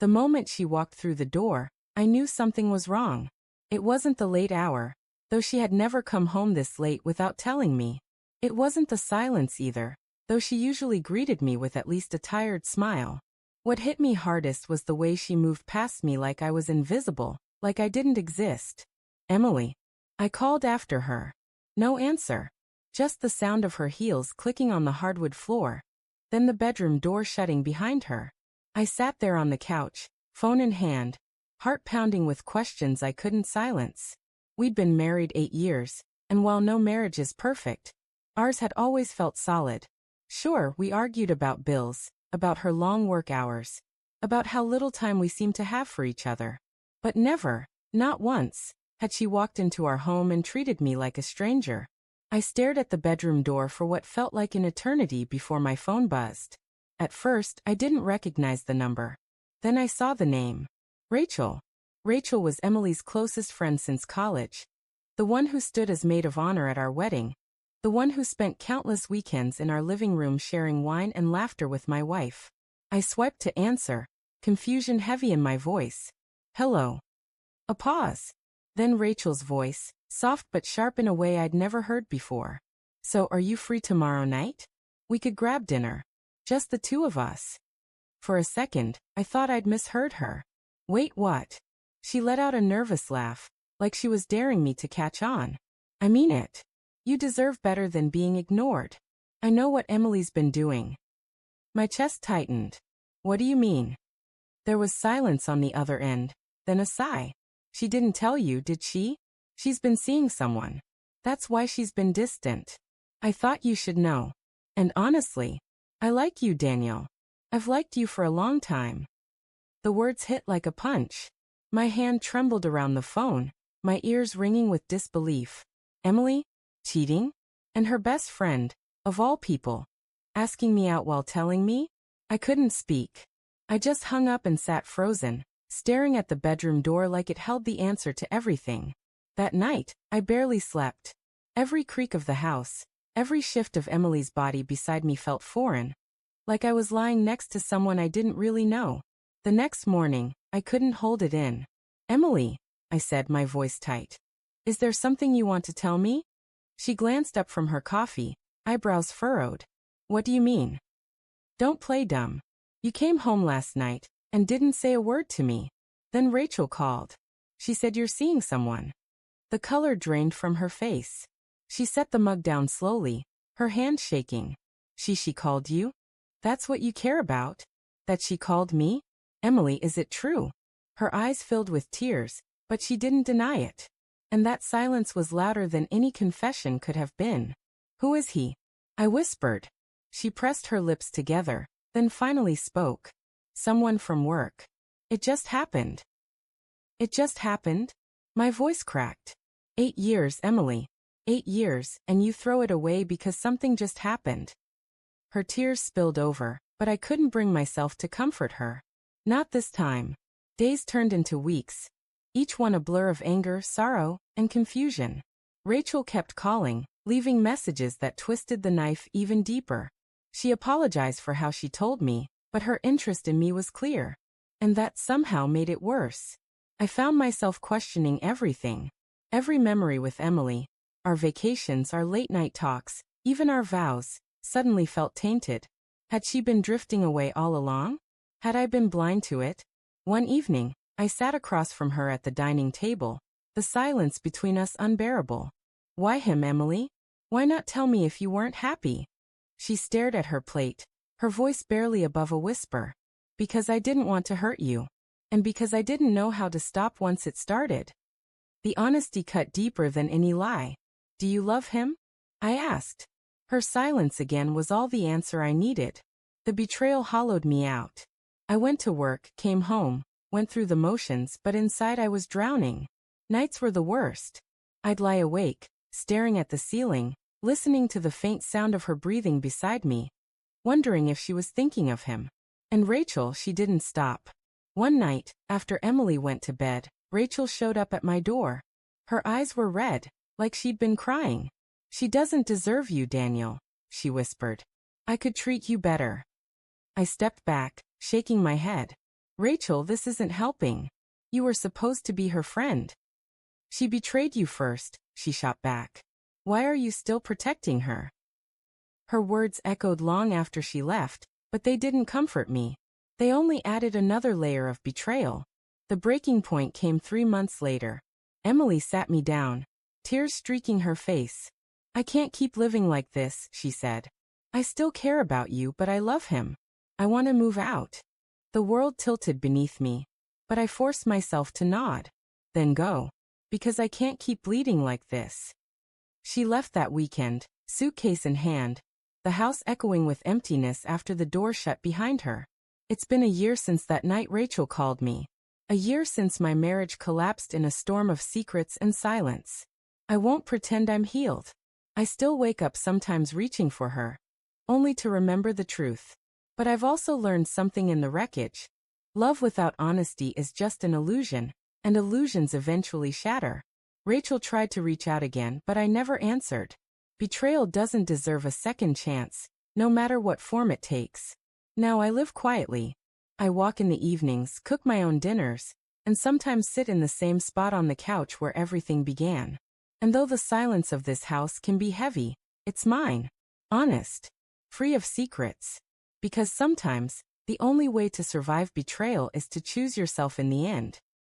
The moment she walked through the door, I knew something was wrong. It wasn't the late hour, though she had never come home this late without telling me. It wasn't the silence either, though she usually greeted me with at least a tired smile. What hit me hardest was the way she moved past me like I was invisible, like I didn't exist. Emily. I called after her. No answer. Just the sound of her heels clicking on the hardwood floor. Then the bedroom door shutting behind her. I sat there on the couch, phone in hand, heart pounding with questions I couldn't silence. We'd been married 8 years, and while no marriage is perfect, ours had always felt solid. Sure, we argued about bills, about her long work hours, about how little time we seemed to have for each other. But never, not once, had she walked into our home and treated me like a stranger. I stared at the bedroom door for what felt like an eternity before my phone buzzed. At first, I didn't recognize the number. Then I saw the name. Rachel. Rachel was Emily's closest friend since college. The one who stood as maid of honor at our wedding. The one who spent countless weekends in our living room sharing wine and laughter with my wife. I swiped to answer, confusion heavy in my voice. Hello. A pause. Then Rachel's voice, soft but sharp in a way I'd never heard before. So are you free tomorrow night? We could grab dinner. Just the two of us. For a second, I thought I'd misheard her. Wait, what? She let out a nervous laugh, like she was daring me to catch on. I mean it. You deserve better than being ignored. I know what Emily's been doing. My chest tightened. What do you mean? There was silence on the other end, then a sigh. She didn't tell you, did she? She's been seeing someone. That's why she's been distant. I thought you should know. And honestly, I like you, Daniel. I've liked you for a long time. The words hit like a punch. My hand trembled around the phone, my ears ringing with disbelief. Emily? Cheating? And her best friend, of all people, asking me out while telling me? I couldn't speak. I just hung up and sat frozen, staring at the bedroom door like it held the answer to everything. That night, I barely slept. Every creak of the house, every shift of Emily's body beside me felt foreign, like I was lying next to someone I didn't really know. The next morning, I couldn't hold it in. Emily, I said, my voice tight. Is there something you want to tell me? She glanced up from her coffee, eyebrows furrowed. What do you mean? Don't play dumb. You came home last night and didn't say a word to me. Then Rachel called. She said you're seeing someone. The color drained from her face. She set the mug down slowly, her hand shaking. She called you? That's what you care about? That she called me? Emily, is it true? Her eyes filled with tears, but she didn't deny it. And that silence was louder than any confession could have been. Who is he? I whispered. She pressed her lips together, then finally spoke. Someone from work. It just happened. It just happened? My voice cracked. 8 years, Emily. 8 years, and you throw it away because something just happened. Her tears spilled over, but I couldn't bring myself to comfort her. Not this time. Days turned into weeks, each one a blur of anger, sorrow, and confusion. Rachel kept calling, leaving messages that twisted the knife even deeper. She apologized for how she told me, but her interest in me was clear. And that somehow made it worse. I found myself questioning everything. Every memory with Emily, our vacations, our late-night talks, even our vows, suddenly felt tainted. Had she been drifting away all along? Had I been blind to it? One evening, I sat across from her at the dining table, the silence between us unbearable. Why him, Emily? Why not tell me if you weren't happy? She stared at her plate, her voice barely above a whisper. Because I didn't want to hurt you. And because I didn't know how to stop once it started. The honesty cut deeper than any lie. Do you love him? I asked. Her silence again was all the answer I needed. The betrayal hollowed me out. I went to work, came home, went through the motions, but inside I was drowning. Nights were the worst. I'd lie awake, staring at the ceiling, listening to the faint sound of her breathing beside me, wondering if she was thinking of him. And Rachel, she didn't stop. One night, after Emily went to bed, Rachel showed up at my door. Her eyes were red, like she'd been crying. She doesn't deserve you, Daniel, she whispered. I could treat you better. I stepped back, shaking my head. Rachel, this isn't helping. You were supposed to be her friend. She betrayed you first, she shot back. Why are you still protecting her? Her words echoed long after she left, but they didn't comfort me. They only added another layer of betrayal. The breaking point came 3 months later. Emily sat me down, tears streaking her face. I can't keep living like this, she said. I still care about you, but I love him. I want to move out. The world tilted beneath me, but I forced myself to nod, then go, because I can't keep bleeding like this. She left that weekend, suitcase in hand, the house echoing with emptiness after the door shut behind her. It's been a year since that night Rachel called me. A year since my marriage collapsed in a storm of secrets and silence. I won't pretend I'm healed. I still wake up sometimes reaching for her, only to remember the truth. But I've also learned something in the wreckage. Love without honesty is just an illusion, and illusions eventually shatter. Rachel tried to reach out again, but I never answered. Betrayal doesn't deserve a second chance, no matter what form it takes. Now I live quietly. I walk in the evenings, cook my own dinners, and sometimes sit in the same spot on the couch where everything began. And though the silence of this house can be heavy, it's mine. Honest. Free of secrets. Because sometimes, the only way to survive betrayal is to choose yourself in the end.